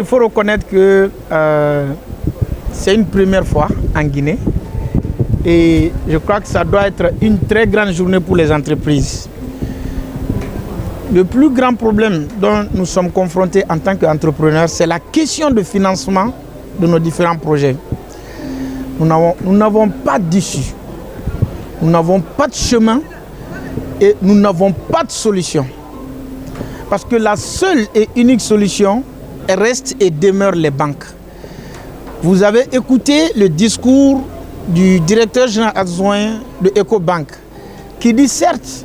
Il faut reconnaître que c'est une première fois en Guinée et je crois que ça doit être une très grande journée pour les entreprises. Le plus grand problème dont nous sommes confrontés en tant qu'entrepreneurs, c'est la question de financement de nos différents projets. Nous n'avons pas d'issue, nous n'avons pas de chemin et nous n'avons pas de solution. Parce que la seule et unique solution reste et demeure les banques. Vous avez écouté le discours du directeur général adjoint de Ecobank qui dit certes,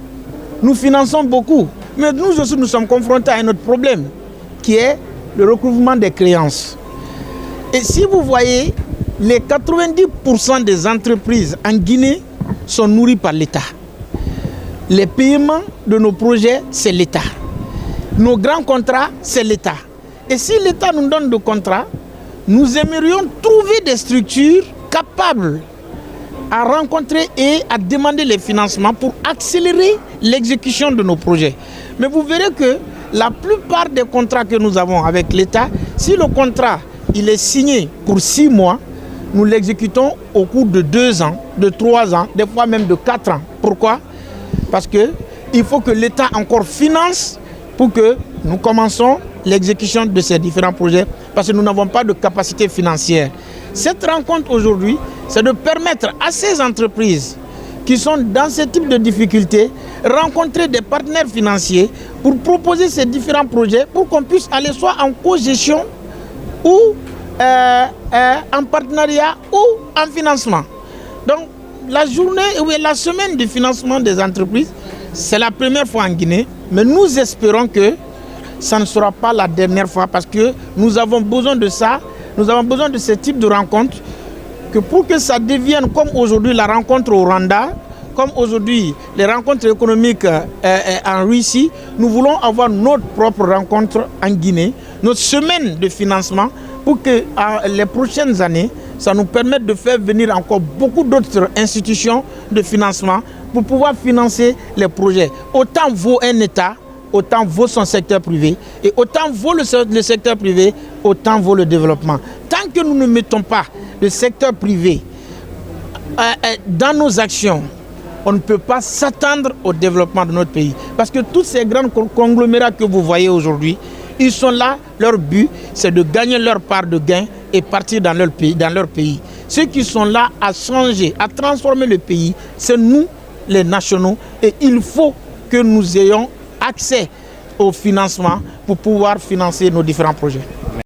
nous finançons beaucoup, mais nous aussi nous sommes confrontés à un autre problème qui est le recouvrement des créances. Et si vous voyez, les 90% des entreprises en Guinée sont nourries par l'État. Les paiements de nos projets, c'est l'État. Nos grands contrats, c'est l'État. Et si l'État nous donne des contrats, nous aimerions trouver des structures capables à rencontrer et à demander les financements pour accélérer l'exécution de nos projets. Mais vous verrez que la plupart des contrats que nous avons avec l'État, si le contrat il est signé pour 6 mois, nous l'exécutons au cours de 2 ans, de 3 ans, des fois même de 4 ans. Pourquoi? Parce qu'il faut que l'État encore finance pour que nous commençons l'exécution de ces différents projets, parce que nous n'avons pas de capacité financière. Cette rencontre aujourd'hui, c'est de permettre à ces entreprises qui sont dans ce type de difficultés, rencontrer des partenaires financiers pour proposer ces différents projets pour qu'on puisse aller soit en co-gestion ou en partenariat ou en financement. Donc la journée ou la semaine du financement des entreprises, c'est la première fois en Guinée, mais nous espérons que ça ne sera pas la dernière fois parce que nous avons besoin de ça, nous avons besoin de ce type de rencontre, que pour que ça devienne comme aujourd'hui la rencontre au Rwanda, comme aujourd'hui les rencontres économiques en Russie, nous voulons avoir notre propre rencontre en Guinée, notre semaine de financement pour que les prochaines années, ça nous permette de faire venir encore beaucoup d'autres institutions de financement pour pouvoir financer les projets. Autant vaut un État, autant vaut son secteur privé, et autant vaut le secteur privé, autant vaut le développement. Tant que nous ne mettons pas le secteur privé dans nos actions, on ne peut pas s'attendre au développement de notre pays. Parce que tous ces grands conglomérats que vous voyez aujourd'hui, ils sont là, leur but, c'est de gagner leur part de gain et partir dans leur pays. Ceux qui sont là à changer, à transformer le pays, c'est nous, les nationaux, et il faut que nous ayons accès au financement pour pouvoir financer nos différents projets.